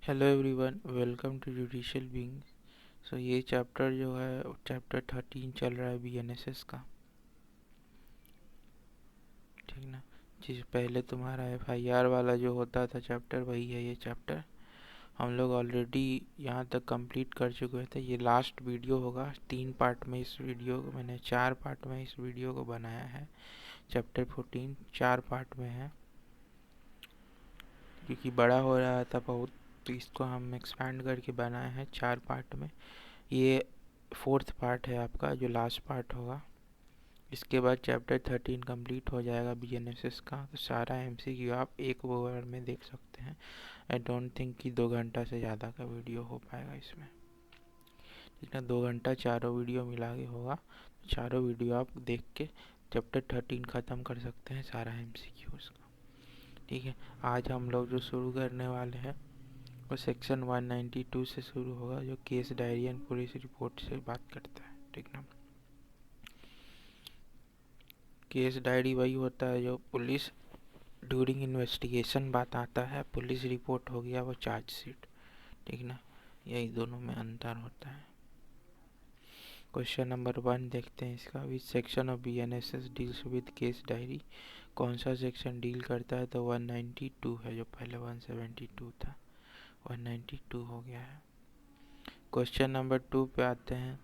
Hello everyone, welcome to judicial being. ये chapter जो है चैप्टर 13 चल रहा है बीएनएसएस का। ठीक ना। जिस पहले तुम्हारा एफआईआर वाला जो होता था चैप्टर, वही है ये चैप्टर। हम लोग ऑलरेडी यहाँ तक कंप्लीट कर चुके थे। ये लास्ट वीडियो होगा 3 पार्ट में। इस वीडियो को मैंने 4 पार्ट में इस वीडियो को बनाया है। चैप्टर 14 4 पार्ट में है, क्योंकि बड़ा हो रहा था बहुत, तो इसको हम एक्सपैंड करके बनाए हैं 4 पार्ट में। ये 4th पार्ट है आपका, जो लास्ट पार्ट होगा। इसके बाद चैप्टर 13 कंप्लीट हो जाएगा बीएनएसएस का। तो सारा एमसीक्यू आप एक ओवर में देख सकते हैं। आई डोंट थिंक कि 2 घंटा से ज़्यादा का वीडियो हो पाएगा इसमें। ठीक है, 2 घंटा चारों वीडियो मिला के होगा। चारों वीडियो आप देख के चैप्टर 13 ख़त्म कर सकते हैं, सारा एमसीक्यू उसका। ठीक है, आज हम लोग जो शुरू करने वाले हैं वो सेक्शन 192 से शुरू होगा, जो case diary and police report से बात करता है। ठीक ना। केस डायरी वही होता है जो पुलिस ड्यूरिंग इन्वेस्टिगेशन बात आता है। पुलिस रिपोर्ट हो गया वो चार्जशीट। ठीक ना, यही दोनों में अंतर होता है। क्वेश्चन नंबर 1 देखते हैं इसका। विच section of BNSS deals with case diary. कौन सा सेक्शन डील करता है? तो 192 है, जो पहले 172 था, 192 हो गया है। क्वेश्चन नंबर 2 पे आते हैं।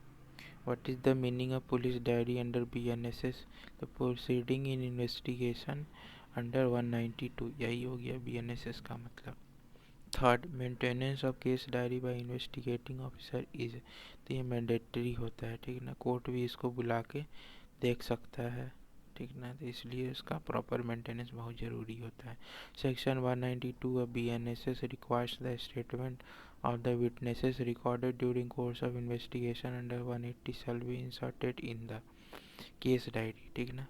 What is the meaning of police diary under BNSS? The proceeding in investigation under 192, यही हो गया BNSS का मतलब। Third, maintenance of case diary by investigating officer is. तो ये मैंडेटरी होता है। ठीक ना, कोर्ट भी इसको बुला के देख सकता है। ठीक ना, तो इसलिए इसका प्रॉपर मेंटेनेंस बहुत ज़रूरी होता है। Section 192 of BNSS requires the statement of the witnesses recorded during course of investigation under 180 shall be inserted in the case diary। ठीक ना,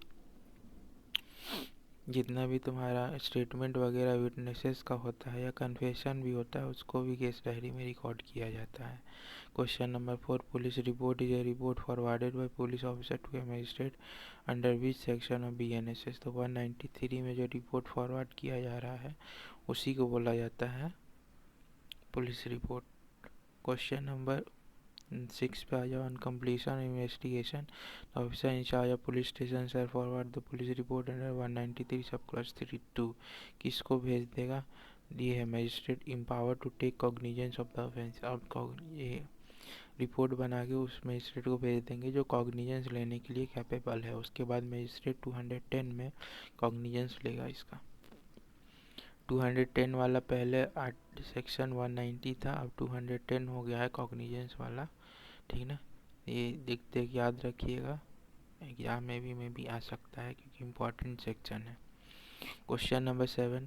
जितना भी तुम्हारा स्टेटमेंट वगैरह विटनेसेस का होता है या कन्फेशन भी होता है, उसको भी केस डायरी में रिकॉर्ड किया जाता है। Question number 4, police report is a report forwarded by police officer to a magistrate under which section of BNSS. तो 193 में जो रिपोर्ट फॉरवर्ड किया जा रहा है उसी को बोला जाता है पुलिस रिपोर्ट। क्वेश्चन नंबर 6 पे आ जाओ। On completion investigation officer incharge of police station sir forward the police report under 193 sub class 32। किसको भेज देगा? ये है magistrate empower to take cognizance of the offence. अब ये रिपोर्ट बना के उस मजिस्ट्रेट को भेज देंगे जो कॉग्निजेंस लेने के लिए कैपेबल है। उसके बाद मजिस्ट्रेट 210 में कॉग्निजेंस लेगा इसका। 210 वाला पहले सेक्शन 190 था, अब 210 हो गया है कॉग्निजेंस वाला। ठीक ना, ये देखते याद रखिएगा, एग्जाम में भी आ सकता है क्योंकि इम्पोर्टेंट सेक्शन है। Question number 7,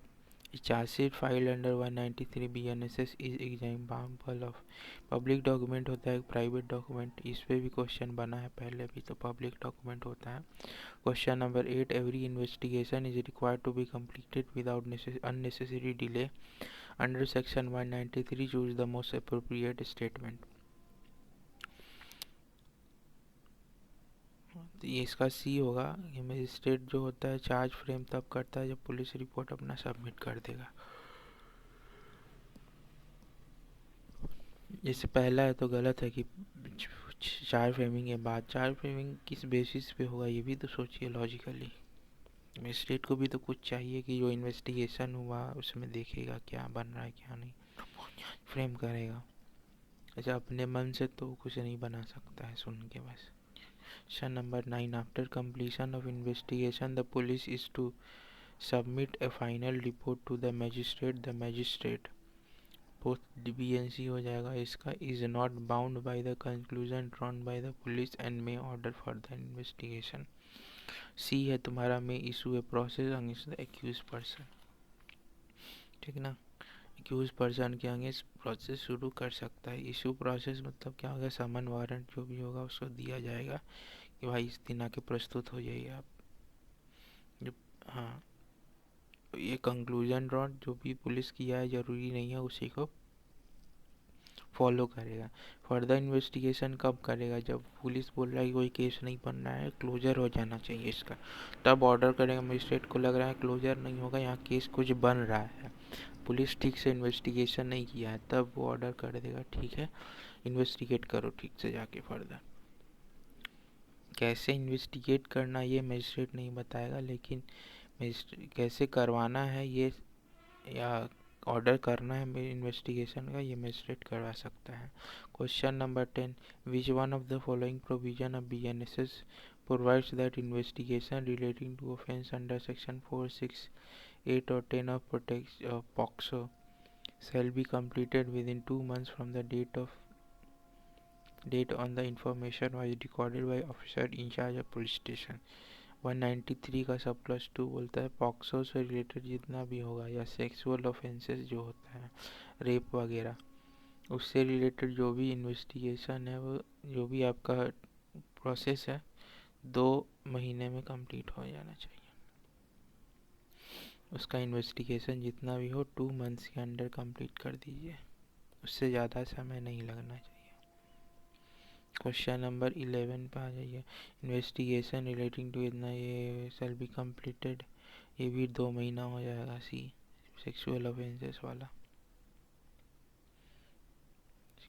chargesheet file under 193 BNSS is example of. Public document होता है, प्राइवेट डॉक्यूमेंट। इस पे भी क्वेश्चन बना है पहले भी, तो पब्लिक डॉक्यूमेंट होता है। Question number 8, every investigation is required to be completed without unnecessary delay under section 193 choose the most appropriate statement. तो ये इसका सी होगा। ये मजिस्ट्रेट जो होता है चार्ज फ्रेम तब करता है जब पुलिस रिपोर्ट अपना सबमिट कर देगा। जैसे पहला है तो गलत है कि चार्ज फ्रेमिंग के बाद। चार्ज फ्रेमिंग किस बेसिस पे होगा ये भी तो सोचिए लॉजिकली। मजिस्ट्रेट को भी तो कुछ चाहिए कि जो इन्वेस्टिगेशन हुआ उसमें देखेगा क्या बन रहा है क्या नहीं, फ्रेम करेगा। अच्छा, अपने मन से तो कुछ नहीं बना सकता है सुन के बस। Question number 9, after completion of investigation the police is to submit a final report to the magistrate. The magistrate post BNC हो जाएगा इसका, is not bound by the conclusion drawn by the police and may order for the investigation. सी है तुम्हारा, में issue a process against the accuse person. ठीक ना, accuse person के अगेंस्ट प्रोसेस शुरू कर सकता है। इशू प्रोसेस मतलब क्या होगा? समन वारंट जो भी होगा उसको दिया जाएगा कि भाई इस दिन आके प्रस्तुत हो जाइए आप। जो हाँ, ये कंक्लूजन ड्रॉन जो भी पुलिस किया है जरूरी नहीं है उसी को फॉलो करेगा। फर्दर इन्वेस्टिगेशन कब करेगा? जब पुलिस बोल रहा है कि कोई केस नहीं बन रहा है, क्लोजर हो जाना चाहिए इसका, तब ऑर्डर करेगा। मजिस्ट्रेट को लग रहा है क्लोजर नहीं होगा, यहाँ केस कुछ बन रहा है, पुलिस ठीक से इन्वेस्टिगेशन नहीं किया है तब वो ऑर्डर कर देगा, ठीक है इन्वेस्टिगेट करो ठीक से जाके फर्दर। कैसे इन्वेस्टिगेट करना ये मजिस्ट्रेट नहीं बताएगा, लेकिन कैसे करवाना है ये या ऑर्डर करना है इन्वेस्टिगेशन का, ये मजिस्ट्रेट करवा सकता है। Question number 10, which one of the following provision of BNSS provides that investigation relating to offence under section 4, 6, 8 or 10 of POCSO shall be completed within 2 months from the date on the information was recorded by officer in charge of police station। 193 का सब clause 2 बोलता है POCSO से related जितना भी होगा या sexual offences जो होता है रेप वगैरह, उससे रिलेटेड जो भी इन्वेस्टिगेशन है वो जो भी आपका प्रोसेस है 2 महीने में कंप्लीट हो जाना चाहिए। उसका इन्वेस्टिगेशन जितना भी हो 2 मंथ्स के अंदर कंप्लीट कर दीजिए, उससे ज़्यादा समय नहीं लगना चाहिए। क्वेश्चन नंबर 11 पे आ जाइए। इन्वेस्टिगेशन रिलेटिंग टू इतना ये शैल बी कंप्लीटेड, ये भी 2 महीना हो जाएगा। सी सेक्सुअल ऑफेंसेस वाला।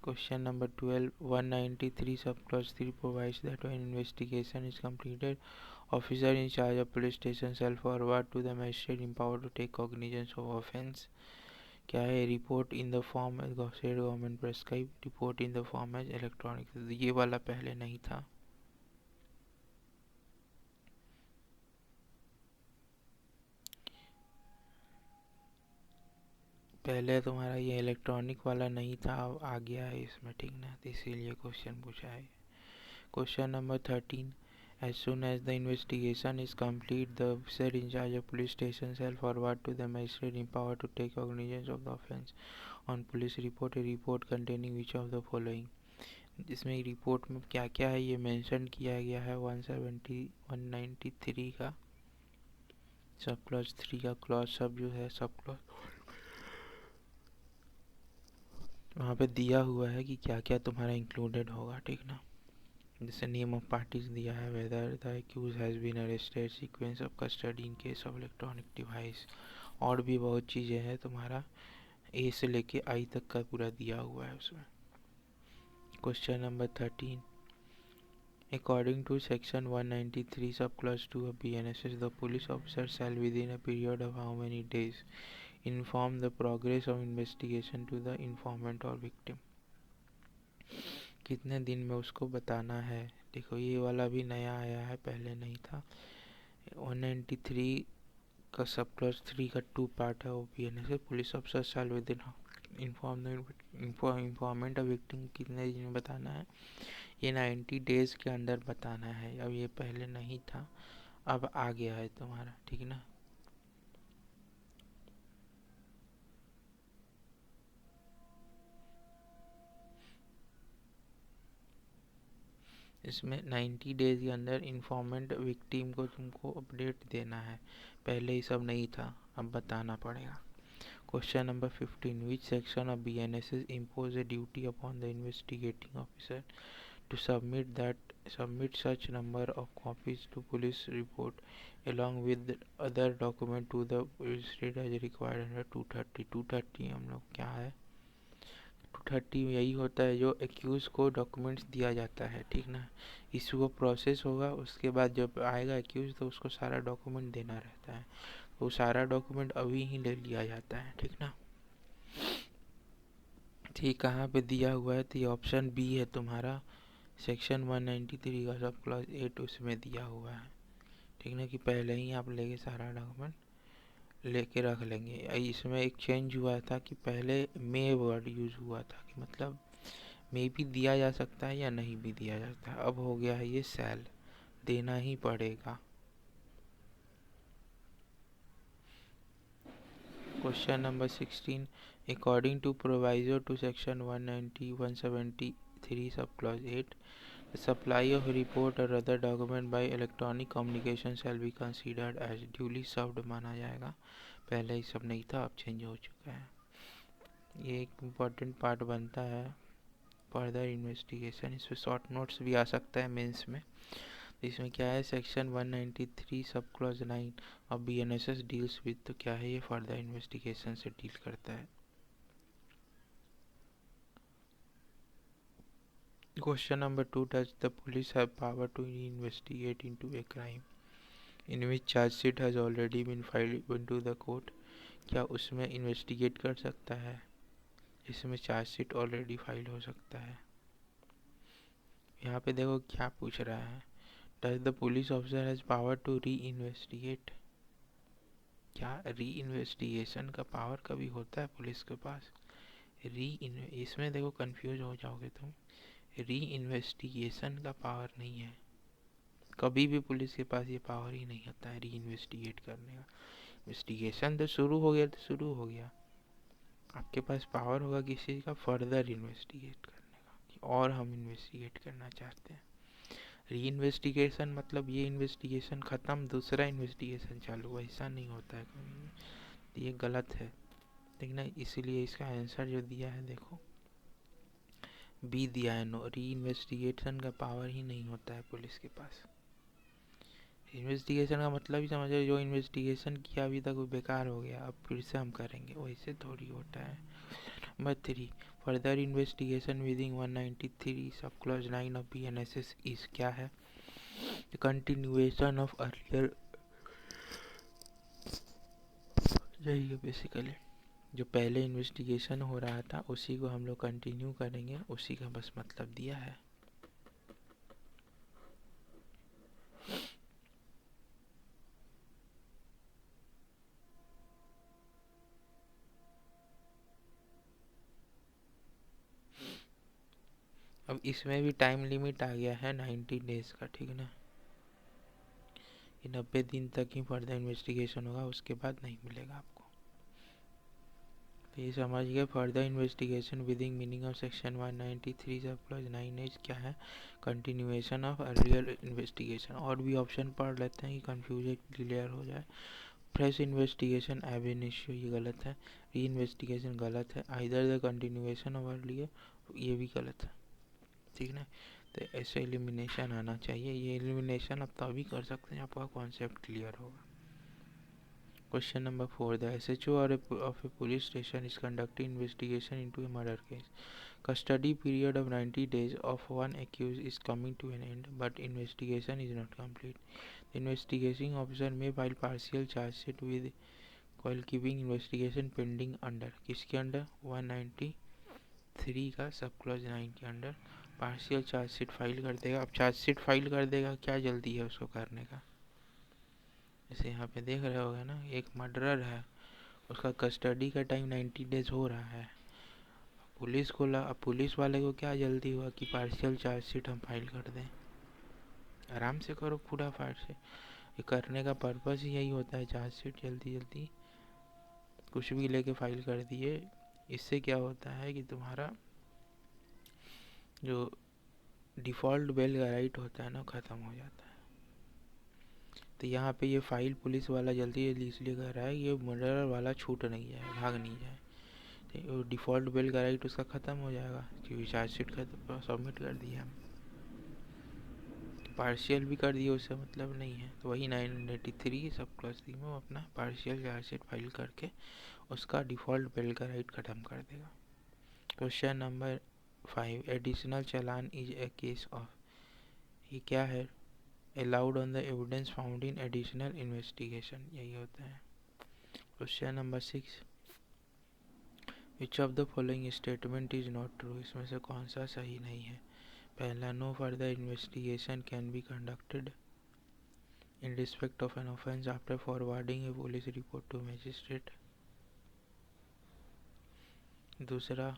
Question number 12, 193 sub clause 3 provides that when investigation is completed, officer in charge of police station shall forward to the magistrate empowered to take cognizance of offence। क्या है? Report in the form state government prescribe, report in the form as electronic. ये वाला पहले नहीं था। पहले तुम्हारा ये इलेक्ट्रॉनिक वाला नहीं था, अब आ गया है इसमें, ठीक ना, इसीलिए क्वेश्चन पूछा है। Question number 13, as soon as the investigation is complete, the officer in charge of police station shall forward to the magistrate empowered to take cognizance of the offence on police report a report containing which of the following। जिसमें report में क्या क्या है ये mention किया गया है। 193 का सब क्लॉज 3 का क्लॉज सब जो है सब क्लॉज वहाँ पे दिया हुआ है कि क्या क्या तुम्हारा इंक्लूडेड होगा, ठीक ना। जैसे नेम ऑफ पार्टीज दिया है, whether the accused has been arrested, sequence of custody in case of electronic device, और भी बहुत चीज़ें हैं तुम्हारा ए से लेके आई तक का पूरा दिया हुआ है उसमें। Question number 13, according to section 193 subclause 2 of BNSS, the police officer shall within a period of how many days inform the progress of investigation to the informant or victim। कितने दिन में उसको बताना है। देखो ये वाला भी नया आया है, पहले नहीं था। 193 का सब क्लॉज 3 का 2 पार्ट है। वो BNSS police officer shall with in इंफॉर्मेंट और विक्टिम कितने दिन में बताना है। ये 90 डेज के अंदर बताना है। अब ये पहले नहीं था, अब आ गया है तुम्हारा, ठीक ना। इसमें 90 डेज के अंदर इंफॉर्मेंट विक्टिम को तुमको अपडेट देना है। पहले ही सब नहीं था, अब बताना पड़ेगा। Question number 15, which section of BNSS impose a duty upon the investigating officer to submit such number of copies to police report along with other document to the magistrate as required under 230। 230 हम लोग क्या है, 230 यही होता है जो accused को documents दिया जाता है, ठीक ना। इशू वो प्रोसेस होगा, उसके बाद जब आएगा एक्यूज तो उसको सारा डॉक्यूमेंट देना रहता है, वो सारा डॉक्यूमेंट अभी ही ले लिया जाता है, ठीक ना। ठीक कहाँ पे दिया हुआ है, तो ये ऑप्शन बी है तुम्हारा, सेक्शन 193 का सब क्लॉज 8 उसमें दिया हुआ है, ठीक ना, कि पहले ही आप लेके सारा डॉक्यूमेंट लेके रख लेंगे। इसमें एक चेंज हुआ था कि पहले मे वर्ड यूज़ हुआ था, कि मतलब मे भी दिया जा सकता है या नहीं भी दिया जा सकता है, अब हो गया है ये शैल, देना ही पड़ेगा। Question number 16, according to proviso to section 190 173 sub clause 8, the supply of report or other document by electronic communication shall be considered as duly served माना जाएगा। पहले ही सब नहीं था, अब चेंज हो चुका है। ये एक इम्पॉर्टेंट पार्ट बनता है फर्दर इन्वेस्टिगेशन। इसमें शॉर्ट नोट्स भी आ सकता है मेंस में, इसमें क्या है, सेक्शन 193 सब क्लॉज 9 अब बीएनएसएस डील्स विद, तो क्या है ये, फर्दर इन्वेस्टिगेशन से डील करता है। Question number 2, does the police have power to investigate into a crime in which chargesheet has already been filed into the court, क्या उसमें इन्वेस्टिगेट कर सकता है इसमें चार्जशीट ऑलरेडी फाइल हो सकता है। यहाँ पे देखो क्या पूछ रहा है, does the police officer has power to reinvestigate, क्या री इन्वेस्टिगेशन का पावर कभी होता है पुलिस के पास। इसमें देखो कंफ्यूज हो जाओगे तुम, री इन्वेस्टिगेशन का पावर नहीं है, कभी भी पुलिस के पास ये पावर ही नहीं होता है री इन्वेस्टिगेट करने का। इन्वेस्टिगेशन तो शुरू हो गया तो शुरू हो गया, आपके पास पावर होगा किसी का फर्दर इन्वेस्टिगेट करने का कि और हम इन्वेस्टिगेट करना चाहते हैं। री इन्वेस्टिगेशन मतलब ये इन्वेस्टिगेशन ख़त्म दूसरा इन्वेस्टिगेशन चालू, ऐसा नहीं होता है कभी भी, तो ये गलत है। देखना, इसीलिए इसका आंसर जो दिया है देखो बी दिया है, नो, री इन्वेस्टिगेशन का पावर ही नहीं होता है पुलिस के पास। इन्वेस्टिगेशन का मतलब ही समझो, जो इन्वेस्टिगेशन किया अभी तक वो बेकार हो गया, अब फिर से हम करेंगे, वैसे थोड़ी होता है। Number 3, further investigation within 193 sub clause 9 of BNSS is, क्या है, कंटिन्यूएशन ऑफ अर्लियर, यही है बेसिकली, जो पहले इन्वेस्टिगेशन हो रहा था उसी को हम लोग कंटिन्यू करेंगे, उसी का बस मतलब दिया है। अब इसमें भी टाइम लिमिट आ गया है 90 डेज का, ठीक है ना, ये 90 दिन तक ही फर्दर इन्वेस्टिगेशन होगा, उसके बाद नहीं मिलेगा आपको। तो ये समझ गए, further investigation within meaning of section 193 sub clause 9 as क्या है, कंटिन्यूएशन ऑफ अर्लियर इन्वेस्टिगेशन। और भी ऑप्शन पढ़ लेते हैं कि कंफ्यूजन क्लियर हो जाए। फ्रेश इन्वेस्टिगेशन एब इनिशियो, ये गलत है। री इन्वेस्टिगेशन गलत है। Either the continuation of earlier, ये भी गलत है, ठीक है ना। तो ऐसे एलिमिनेशन आना चाहिए, ये एलिमिनेशन आप तभी कर सकते हैं आपका कॉन्सेप्ट क्लियर होगा। Question number 4. The SHO of a police station is conducting investigation into a murder case. Custody period of 90 days of one accused is coming to an end, but investigation is not complete. The investigating officer may file partial charge sheet with while keeping investigation pending under, किसके under, 193 का sub clause 9 के under partial chargesheet file कर देगा। अब chargesheet file कर देगा, क्या जल्दी है उसको करने का, जैसे यहाँ पे देख रहे होगे ना, एक मर्डरर है, उसका कस्टडी का टाइम 90 डेज हो रहा है, पुलिस वाले को क्या जल्दी हुआ कि पार्शियल चार्जशीट हम फाइल कर दें। आराम से करो पूरा फाइल से, ये करने का पर्पस ही यही होता है, चार्जशीट जल्दी जल्दी कुछ भी लेके फाइल कर दिए। इससे क्या होता है कि तुम्हारा जो डिफ़ॉल्ट बेल का राइट होता है ना, ख़त्म हो जाता है। तो यहाँ पे ये फाइल पुलिस वाला जल्दी जल्दी इसलिए कर रहा है ये मर्डर वाला छूट नहीं जाए, भाग नहीं जाए, तो डिफ़ॉल्ट बेल का राइट उसका ख़त्म हो जाएगा क्योंकि चार्जशीट का सबमिट कर दिया हम, पार्शियल भी कर दिए, उससे मतलब नहीं है। तो वही 983 सब क्लॉज 3 में अपना पार्शियल चार्जशीट फाइल करके उसका डिफ़ॉल्ट बेल का राइट ख़त्म कर देगा। Question number 5, additional challan is a case of, ये क्या है, allowed on the evidence found in additional investigation, यही होता है। Question number 6, which of the following statement is not true, इसमें से कौन सा सही नहीं है। पहला, no further investigation can be conducted in respect of an offence after forwarding a police report to magistrate. दूसरा,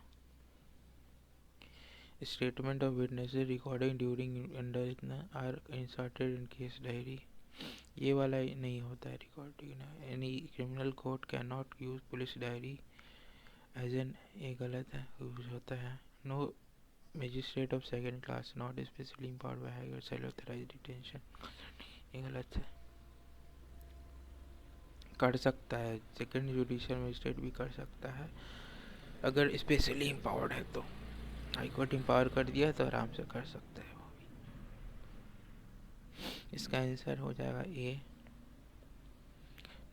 statement of witnesses recording during under are inserted in case diary, ये वाला नहीं होता है रिकॉर्डिंग ना। Any criminal court can not use police diary as N, ये गलत है, यूज होता है। No magistrate of second class not specially empowered by higher shall authorised detention, ये गलत है। कर सकता है, सेकेंड जुडिशियल मजिस्ट्रेट भी कर सकता है अगर स्पेशली इम्पावर्ड है तो, हाई कोर्ट इम्पावर कर दिया तो आराम से कर सकता है वो भी। इसका आंसर हो जाएगा A.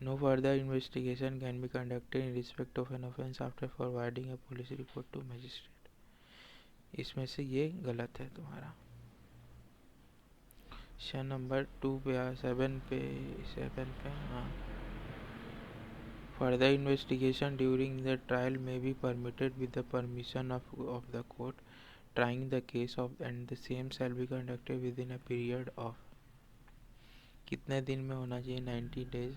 No further investigation can be conducted in respect of an offence after forwarding a police report to magistrate. इसमें से ये गलत है तुम्हारा। क्वेश्चन नंबर 2 पे 7 पे हाँ। Further investigation during the trial may be permitted with the permission of the court trying the case of and the same shall be conducted within a period of कितने दिन में होना चाहिए 90 days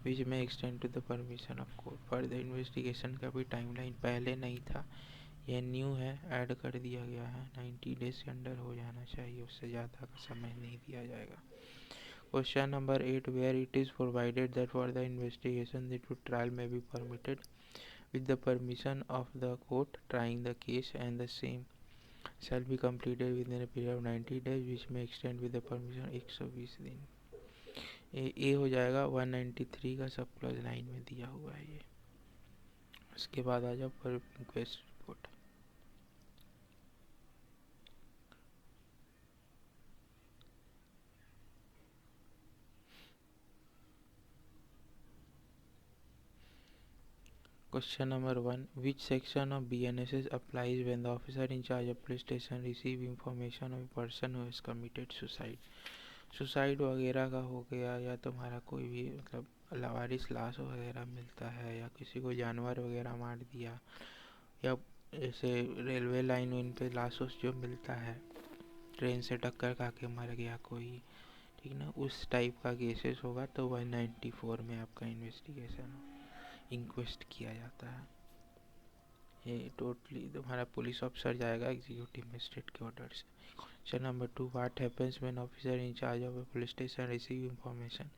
which may extend to the permission of court। Further investigation का भी timeline पहले नहीं था, यह न्यू है, ऐड कर दिया गया है। 90 डेज के अंडर हो जाना चाहिए, उससे ज़्यादा का समय नहीं दिया जाएगा। Question number 8 where it is provided that for the investigation the trial may be permitted with the permission of the court trying the case and the same shall be completed within a period of 90 days which may extend with the permission 120 दिन। ए हो जाएगा 193 का sub clause 9 में दिया हुआ है ये। उसके बाद आ जाओ पर inquest report. Question number 1 which section of BNSS applies when the officer in charge of police station receive information of a person who has committed suicide। Suicide वगैरह का हो गया या तुम्हारा कोई भी मतलब लावारिस लाश वगैरह मिलता है या किसी को जानवर वगैरह मार दिया या जैसे रेलवे लाइन उन पे लाश जो मिलता है, ट्रेन से टक्कर खा के मर गया कोई, ठीक ना, उस टाइप का केसेस होगा तो 194 में आपका इन्वेस्टिगेशन इंक्वेस्ट किया जाता है। ये टोटली तुम्हारा पुलिस ऑफिसर जाएगा एग्जीक्यूटिव मजिस्ट्रेट के ऑर्डर से। Question number 2 what happens when officer in charge of a police station receive information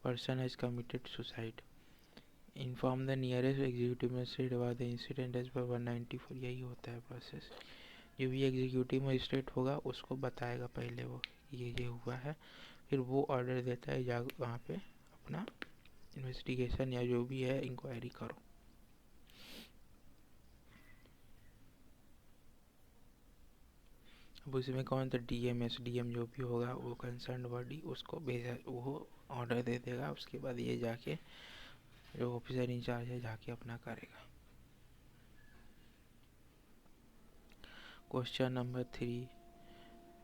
person has committed suicide inform the nearest executive magistrate about the incident as per 194। यही होता है process. जो भी executive magistrate होगा उसको बताएगा पहले वो ये हुआ है, फिर वो ऑर्डर देता है जा वहाँ पे अपना इन्वेस्टिगेशन या जो भी है इंक्वायरी करो। अब उसमें कौन सा डीएम एसडीएम जो भी होगा वो कंसर्न बॉडी उसको भेजा, वो ऑर्डर दे देगा, उसके बाद ये जाके जो ऑफिसर इंचार्ज है जाके अपना करेगा। Question number 3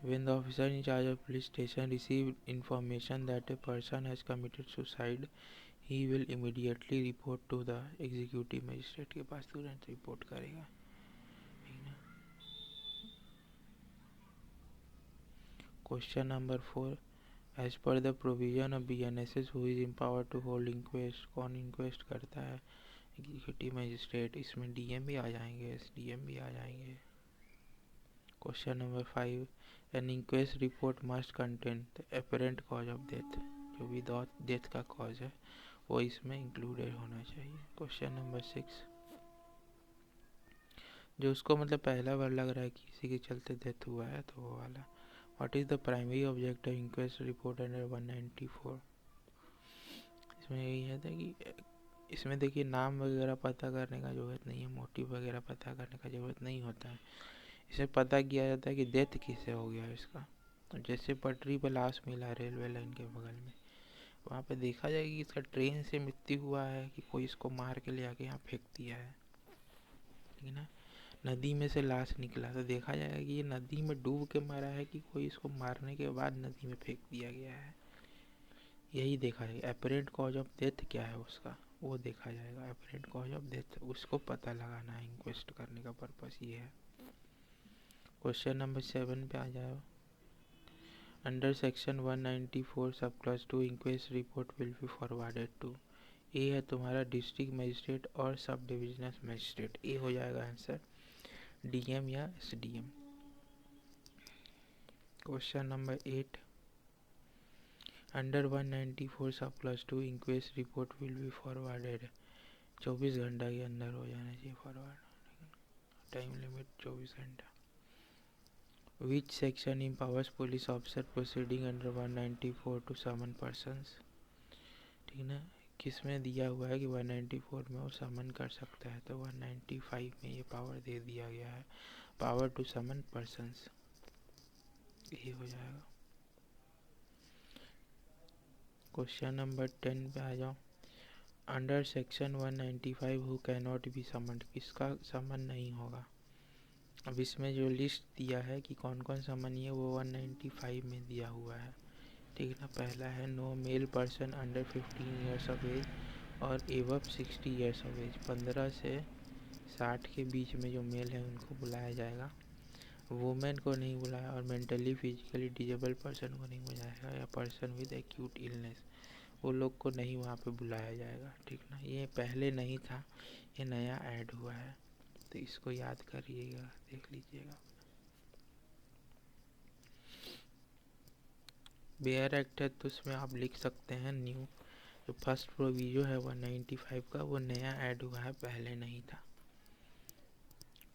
when the officer in charge of police station receive information that a person has committed suicide he will immediately report to the executive magistrate के पास तुरंत रिपोर्ट करेगा। Question number 4 as per the provision of BNSS who is empowered to hold inquest. कौन inquest करता है? Executive magistrate. इसमें DM भी आ जाएंगे, एसडीएम भी आ जाएंगे। Question number 5 an inquest report must contain the apparent cause of death. जो भी डेथ का कॉज है वो इसमें इंक्लूडेड होना चाहिए। क्वेश्चन नंबर 6 जो उसको मतलब पहला बार लग रहा है कि किसी के चलते डेथ हुआ है तो वो वाला। What is the primary object of inquest report under 194। इसमें यही है था कि इसमें देखिए नाम वगैरह पता करने का जरूरत नहीं है, मोटिव वगैरह पता करने का जरूरत नहीं होता है। इसे पता किया जाता है कि डेथ किससे हो गया इसका। जैसे पटरी पर लाश मिला रेलवे लाइन के बगल में, वहाँ पे देखा जाएगा कि इसका ट्रेन से मृत्यु हुआ है कि कोई इसको मार के ले आके यहाँ फेंक दिया है, ठीक है ना। नदी में से लाश निकला तो देखा जाएगा कि ये नदी में डूब के मरा है कि कोई इसको मारने के बाद नदी में फेंक दिया गया है, यही देखा जाएगा। अपरेंट कॉज ऑफ डेथ क्या है उसका वो देखा जाएगा। अपरेंट कॉज ऑफ डेथ उसको पता लगाना है, इंक्वेस्ट करने का पर्पस ये है। क्वेश्चन नंबर 7 पे आ जाओ। Under section 194 sub clause 2 inquest report will be forwarded to. ए है तुम्हारा डिस्ट्रिक्ट मजिस्ट्रेट और सब डिविजनल मजिस्ट्रेट। ए हो जाएगा आंसर, डीएम या SDM. Question number 8 under 194 sub clause 2 inquest report will be forwarded. 24 घंटा के अंदर हो जाना चाहिए फॉरवर्ड, टाइम लिमिट 24 घंटा। Which section empowers police officer proceeding under 194 to summon persons. ठीक ना, किस में दिया हुआ है कि 194 में वो समन कर सकता है, तो 195 में ये पावर दे दिया गया है, पावर टू समन पर्सन्स। ये हो जाएगा। क्वेश्चन नंबर 10 पे आ जाओ। Under section 195 who can not be summoned, किसका समन नहीं होगा। अब इसमें जो लिस्ट दिया है कि कौन कौन समन है वो 195 में दिया हुआ है, ठीक है ना। पहला है no male person under 15 years of age और एबव 60 ईयर्स ऑफ एज, 15 से 60 के बीच में जो मेल है उनको बुलाया जाएगा। वुमेन को नहीं बुलाया, और मेंटली फिजिकली डिजेबल पर्सन को नहीं बुलाया, या पर्सन विद एक्यूट इलनेस, वो लोग को नहीं वहाँ पे बुलाया जाएगा, ठीक ना। ये पहले नहीं था, ये नया ऐड हुआ है, तो इसको याद करिएगा, देख लीजिएगा। बेयर एक्ट है तो उसमें आप लिख सकते हैं न्यू। जो फर्स्ट प्रोविजो है 195 का वो नया ऐड हुआ है, पहले नहीं था।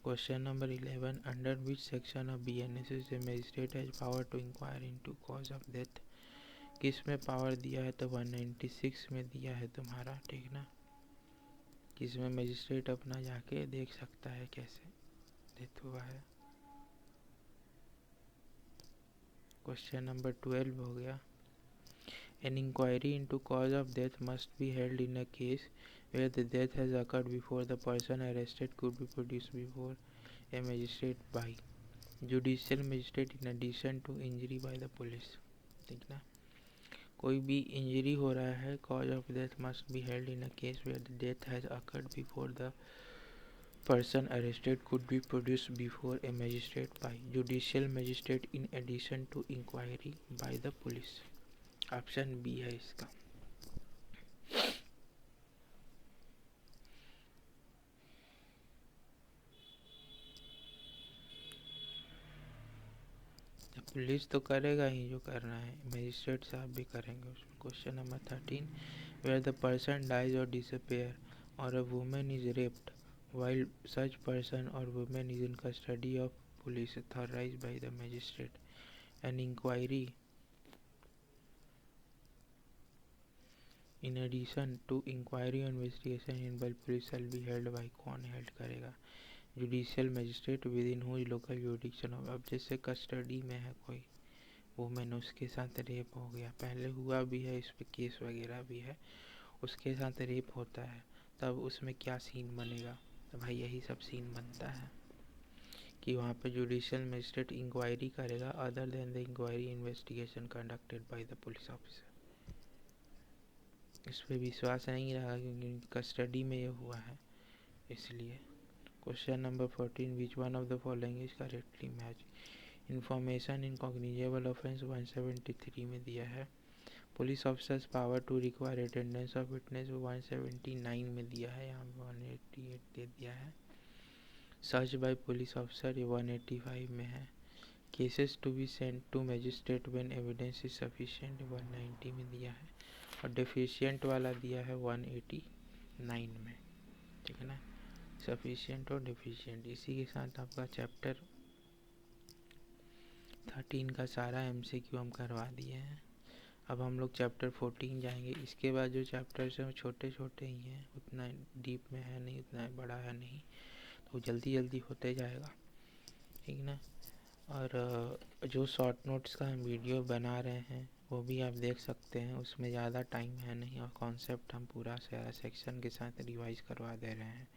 Question number 11, under which section of BNSS the magistrate has power to inquire into cause of death, किस में पावर दिया है, तो 196 में दिया है तुम्हारा, ठीक ना। किसमें मजिस्ट्रेट अपना जाके देख सकता है कैसे डेथ हुआ है। क्वेश्चन नंबर 12 हो गया। An inquiry into cause of death must be held in a case where the death has occurred before the person arrested could be produced before a magistrate by judicial magistrate in addition to injury by the police, ठीक ना। कोई भी injury हो रहा है, cause of death must be held in a case where the death has occurred before the person arrested could be produced before a magistrate by judicial magistrate in addition to inquiry by the police। Option B है इसका। Police तो करेगा ही जो करना है, magistrate साहब भी करेंगे उसमें। Question number 13, where the person dies or disappear or a woman is raped while such person or woman is in custody of police authorized by the magistrate, an inquiry in addition to inquiry or investigation in by police shall be held by, कौन held करेगा, judicial magistrate within whose local jurisdiction. अब जैसे custody में है कोई women, उसके साथ rape हो गया, पहले हुआ भी है, इस पर केस वगैरह भी है, उसके साथ रेप होता है, तब उसमें क्या सीन बनेगा, तो भाई यही सब सीन बनता है कि वहाँ पे जुडिशियल मजिस्ट्रेट इंक्वायरी करेगा other than the inquiry investigation conducted by the police officer. इस पर विश्वास नहीं रहा क्योंकि कस्टडी में ये हुआ है, इसलिए। Question number 14, which one of the following is correctly match. Information in cognizable offence 173 में दिया है। Police officers power to require attendance of witness 179 में दिया है, यहाँ पे 188 दे दिया है। सर्च बाय पुलिस ऑफिसर 185 में है। Cases to be sent to magistrate when evidence is sufficient 190 में दिया है, और डेफिशिएंट वाला दिया है 189 में, ठीक है ना। सफिशिएंट और डेफिशिएंट, इसी के साथ आपका चैप्टर 13 का सारा MCQ हम करवा दिए हैं। अब हम लोग चैप्टर 14 जाएंगे। इसके बाद जो चैप्टर्स हैं वो छोटे छोटे ही हैं, उतना डीप में है नहीं, उतना बड़ा है नहीं, तो जल्दी जल्दी होते जाएगा, ठीक ना। और जो शॉर्ट नोट्स का हम वीडियो बना रहे हैं वो भी आप देख सकते हैं, उसमें ज़्यादा टाइम है नहीं, और कॉन्सेप्ट हम पूरा सारा सेक्शन के साथ रिवाइज करवा दे रहे हैं।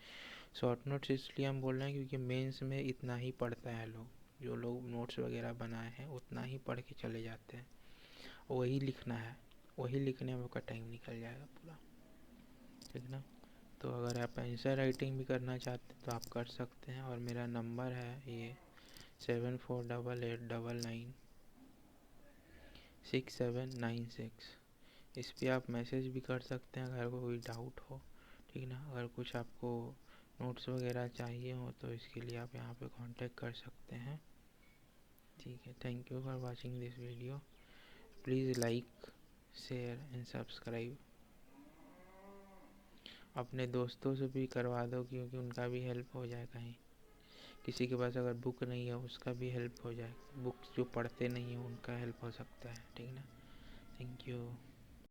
शॉर्ट नोट्स इसलिए हम बोल रहे हैं क्योंकि मेंस में इतना ही पढ़ता है लोग, जो लोग नोट्स वगैरह बनाए हैं उतना ही पढ़ के चले जाते हैं, वही लिखना है, वही लिखने में आपका टाइम निकल जाएगा पूरा, ठीक ना। तो अगर आप आंसर राइटिंग भी करना चाहते हैं तो आप कर सकते हैं, और मेरा नंबर है ये 7488996796। इस पर आप मैसेज भी कर सकते हैं अगर कोई डाउट हो, ठीक ना। अगर कुछ आपको नोट्स वगैरह चाहिए हो तो इसके लिए आप यहाँ पे कांटेक्ट कर सकते हैं, ठीक है। Thank you for watching this video. Please like, share and subscribe. अपने दोस्तों से भी करवा दो क्योंकि उनका भी हेल्प हो जाए, कहीं किसी के पास अगर बुक नहीं है उसका भी हेल्प हो जाए, बुक्स जो पढ़ते नहीं हैं उनका हेल्प हो सकता है, ठीक है ना। Thank you.